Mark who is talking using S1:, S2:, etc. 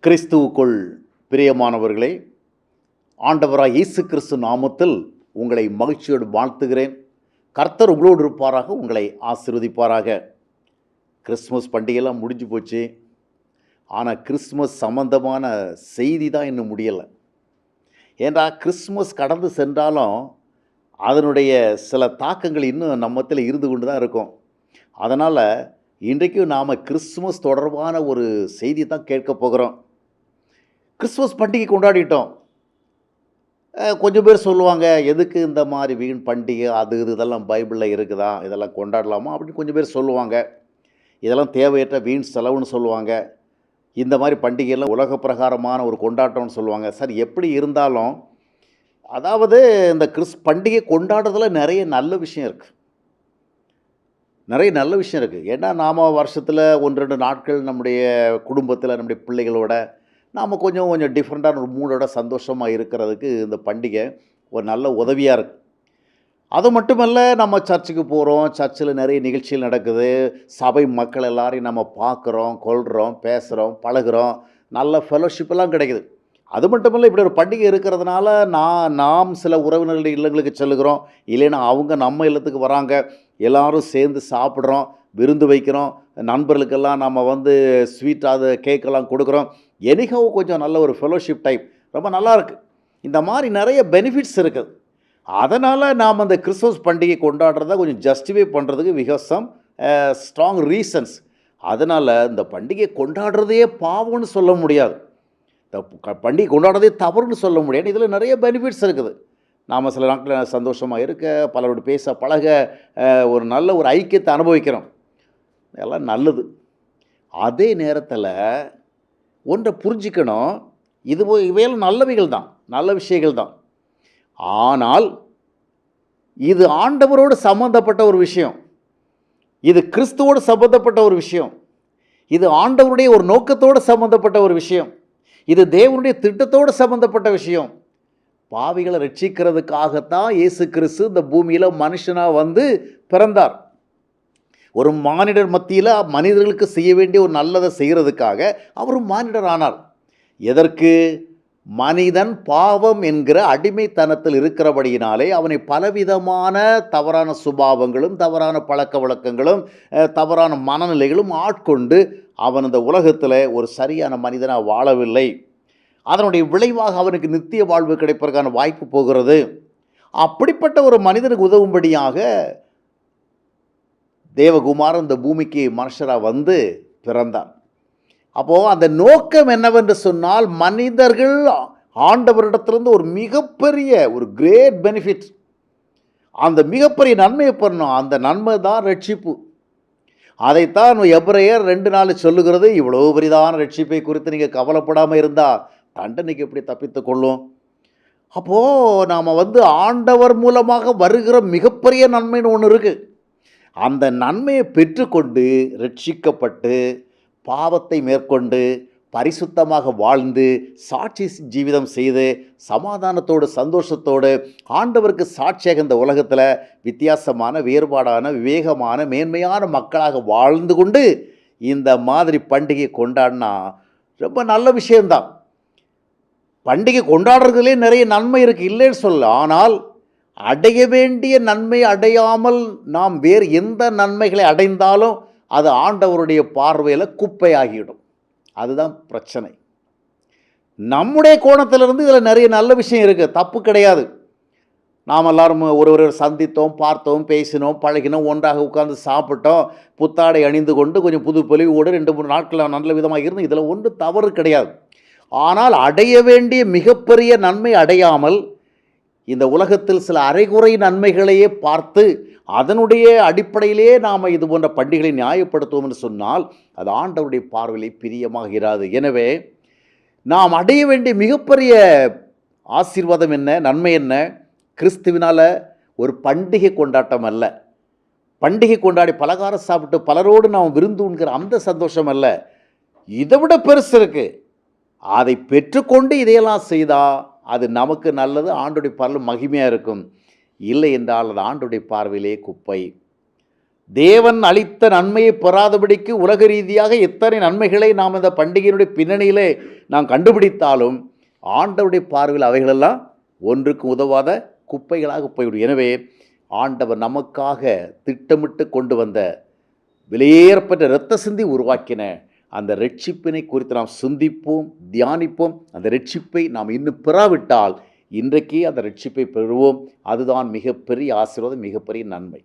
S1: கிறிஸ்துவுக்குள் பிரியமானவர்களே, ஆண்டவராய் இயேசு கிறிஸ்து நாமத்தில் உங்களை மகிழ்ச்சியோடு வாழ்த்துகிறேன். கர்த்தர் உங்களோடு இருப்பாராக, உங்களை ஆசீர்வதிப்பாராக. கிறிஸ்மஸ் பண்டிகைலாம் முடிஞ்சு போச்சு. ஆனால் கிறிஸ்மஸ் சம்பந்தமான செய்தி தான் இன்னும் முடியலை. ஏன்னா கிறிஸ்மஸ் கடந்து சென்றாலும் அதனுடைய சில தாக்கங்கள் இன்னும் நம்மத்தில் இருந்து கொண்டு தான் இருக்கும். அதனால் இன்றைக்கும் நாம் கிறிஸ்மஸ் தொடர்பான ஒரு செய்தி தான் கேட்க போகிறோம். கிறிஸ்மஸ் பண்டிகை கொண்டாடிட்டோம். கொஞ்சம் பேர் சொல்லுவாங்க, எதுக்கு இந்த மாதிரி வீண் பண்டிகை, அது இதெல்லாம் பைபிளில் இருக்குதா, இதெல்லாம் கொண்டாடலாமா அப்படின்னு கொஞ்சம் பேர் சொல்லுவாங்க. இதெல்லாம் தேவையற்ற வீண் செலவுன்னு சொல்லுவாங்க. இந்த மாதிரி பண்டிகையெல்லாம் உலக பிரகாரமான ஒரு கொண்டாட்டம்னு சொல்லுவாங்க. சரி, எப்படி இருந்தாலும் அதாவது இந்த பண்டிகை கொண்டாடுறதுல நிறைய நல்ல விஷயம் இருக்குது. ஏன்னா நாம் வருஷத்தில் 1-2 நாட்கள் நம்முடைய குடும்பத்தில் நம்முடைய பிள்ளைகளோட நாம் கொஞ்சம் டிஃப்ரெண்ட்டான ஒரு மூடோட சந்தோஷமாக இருக்கிறதுக்கு இந்த பண்டிகை ஒரு நல்ல உதவியாக இருக்குது. அது மட்டுமல்ல, நம்ம சர்ச்சுக்கு போகிறோம், சர்ச்சில் நிறைய நிகழ்ச்சிகள் நடக்குது, சபை மக்கள் எல்லாரையும் நம்ம பார்க்குறோம், கொள்கிறோம், பேசுகிறோம், பழகுறோம், நல்ல ஃபெலோஷிப்பெல்லாம் கிடைக்குது. அது மட்டுமல்ல, இப்படி ஒரு பண்டிகை இருக்கிறதுனால நாம் சில உறவினர்களுடைய இல்லங்களுக்கு செல்லுகிறோம், இல்லைன்னா அவங்க நம்ம இல்லத்துக்கு வராங்க, எல்லோரும் சேர்ந்து சாப்பிட்றோம், விருந்து வைக்கிறோம், நண்பர்களுக்கெல்லாம் நம்ம ஸ்வீட் அது கேக்கெல்லாம் கொடுக்குறோம். எனிகவும் கொஞ்சம் நல்ல ஒரு ஃபெலோஷிப் டைப் ரொம்ப நல்லாயிருக்கு. இந்த மாதிரி நிறைய பெனிஃபிட்ஸ் இருக்குது. அதனால் நாம் அந்த கிறிஸ்மஸ் பண்டிகை கொண்டாடுறத கொஞ்சம் ஜஸ்டிஃபை பண்ணுறதுக்கு விகசம் ஸ்ட்ராங் ரீசன்ஸ். அதனால் இந்த பண்டிகை கொண்டாடுறதே பாவம்னு சொல்ல முடியாது, இந்த பண்டிகை கொண்டாடுறதே தவறுன்னு சொல்ல முடியாது. இதில் நிறைய பெனிஃபிட்ஸ் இருக்குது. நாம் சில நாட்களில் சந்தோஷமாக இருக்க, பலரோடு பேச பழக, ஒரு நல்ல ஒரு ஐக்கியத்தை அனுபவிக்கிறோம். எல்லாம் நல்லது. அதே நேரத்தில் ஒன்றை புரிஞ்சிக்கணும், இவையெல்லாம் நல்லவைகள் தான், நல்ல விஷயங்கள் தான். ஆனால் இது ஆண்டவரோடு சம்பந்தப்பட்ட ஒரு விஷயம், இது கிறிஸ்துவோடு சம்பந்தப்பட்ட ஒரு விஷயம், இது ஆண்டவருடைய ஒரு நோக்கத்தோடு சம்பந்தப்பட்ட ஒரு விஷயம், இது தேவனுடைய திட்டத்தோடு சம்பந்தப்பட்ட விஷயம். பாவிகளை ரட்சிக்கிறதுக்காகத்தான் இயேசு கிறிஸ்து இந்த பூமியில் மனுஷனாக பிறந்தார். ஒரு மானிடர் மத்தியில் மனிதர்களுக்கு செய்ய வேண்டிய ஒரு நல்லதை செய்கிறதுக்காக அவரும் மானிடர் ஆனார். எதற்கு? மனிதன் பாவம் என்கிற அடிமைத்தனத்தில் இருக்கிறபடியினாலே அவனை பலவிதமான தவறான சுபாவங்களும், தவறான பழக்க வழக்கங்களும், தவறான மனநிலைகளும் ஆட்கொண்டு அவன் இந்த உலகத்தில் ஒரு சரியான மனிதனாக வாழவில்லை. அதனுடைய விளைவாக அவனுக்கு நித்திய வாழ்வு கிடைப்பதற்கான வாய்ப்பு போகிறது. அப்படிப்பட்ட ஒரு மனிதனுக்கு உதவும்படியாக தேவகுமாரன் இந்த பூமிக்கு மனுஷராக பிறந்தார். அப்போது அந்த நோக்கம் என்னவென்று சொன்னால், மனிதர்கள் ஆண்டவரிடத்திலிருந்து ஒரு மிகப்பெரிய ஒரு கிரேட் பெனிஃபிட், அந்த மிகப்பெரிய நன்மையை பண்ணணும். அந்த நன்மை தான் ரட்சிப்பு. அதைத்தான் எபிரேயர் 2:4 சொல்லுகிறது. இவ்வளோ பெரிதான ரட்சிப்பை குறித்து நீங்கள் கவலைப்படாமல் இருந்தால் தண்டனைக்கு எப்படி தப்பித்து கொள்ளும்? அப்போது நாம் ஆண்டவர் மூலமாக வருகிற மிகப்பெரிய நன்மைன்னு ஒன்று இருக்குது. அந்த நன்மையை பெற்றுக்கொண்டு ரட்சிக்கப்பட்டு பாவத்தை மேற்கொண்டு பரிசுத்தமாக வாழ்ந்து சாட்சி ஜீவிதம் செய்து சமாதானத்தோடு சந்தோஷத்தோடு ஆண்டவருக்கு சாட்சியாக இந்த உலகத்தில் வித்தியாசமான, வேறுபாடான, விவேகமான, மேன்மையான மக்களாக வாழ்ந்து கொண்டு இந்த மாதிரி பண்டிகை கொண்டாடினா ரொம்ப நல்ல விஷயந்தான். பண்டிகை கொண்டாடுறதுலேயே நிறைய நன்மை இருக்குது, இல்லைன்னு சொல்ல. ஆனால் அடைய வேண்டிய நன்மை அடையாமல் நாம் வேறு எந்த நன்மைகளை அடைந்தாலும் அது ஆண்டவருடைய பார்வையில் குப்பையாகிவிடும். அதுதான் பிரச்சனை. நம்முடைய கோணத்திலிருந்து இதில் நிறைய நல்ல விஷயம் இருக்குது, தப்பு கிடையாது. நாம் எல்லாரும் ஒருவர் சந்தித்தோம், பார்த்தோம், பேசினோம், பழகினோம், ஒன்றாக உட்கார்ந்து சாப்பிட்டோம், புத்தாடை அணிந்து கொண்டு கொஞ்சம் புது பொலிவோடு 2-3 நாட்கள் நல்ல விதமாக இருந்து, இதில் ஒன்றும் தவறு கிடையாது. ஆனால் அடைய வேண்டிய மிகப்பெரிய நன்மை அடையாமல் இந்த உலகத்தில் சில அரைகுறை நன்மைகளையே பார்த்து அதனுடைய அடிப்படையிலே நாம் இது போன்ற பண்டிகைகளை நியாயப்படுத்துவோம் என்று சொன்னால் அது ஆண்டவருடைய பார்வையிலே பிரியமாக இராது. எனவே நாம் அடைய வேண்டிய மிகப்பெரிய ஆசீர்வாதம் என்ன, நன்மை என்ன? கிறிஸ்துவினால் ஒரு பண்டிகை கொண்டாட்டம் அல்ல, பண்டிகை கொண்டாடி பலகாரம் சாப்பிட்டு பலரோடு நாம் விருந்து உண்கிற அந்த சந்தோஷம் அல்ல, இதை விட பெருசு இருக்குது. அதை பெற்றுக்கொண்டு இதையெல்லாம் செய்தால் அது நமக்கு நல்லது, ஆண்டுடைய பார்வையில் மகிமையாக இருக்கும். இல்லை என்றால் அது ஆண்டுடைய பார்வையிலே குப்பை. தேவன் அளித்த நன்மையை பெறாதபடிக்கு உலக ரீதியாக எத்தனை நன்மைகளை நாம் இந்த பண்டிகையினுடைய பின்னணியிலே நாம் கண்டுபிடித்தாலும் ஆண்டவருடைய பார்வையில் அவைகளெல்லாம் ஒன்றுக்கு உதவாத குப்பைகளாக போய்விடும். எனவே ஆண்டவர் நமக்காக திட்டமிட்டு கொண்டு வந்த விலையேறப்பட்ட இரத்த சிந்தி உருவாக்கின அந்த ரட்சிப்பினை குறித்து நாம் சிந்திப்போம், தியானிப்போம். அந்த ரட்சிப்பை நாம் இன்னும் பெறாவிட்டால் இன்றைக்கே அந்த ரட்சிப்பை பெறுவோம். அதுதான் மிகப்பெரிய ஆசீர்வாதம், மிகப்பெரிய நன்மை.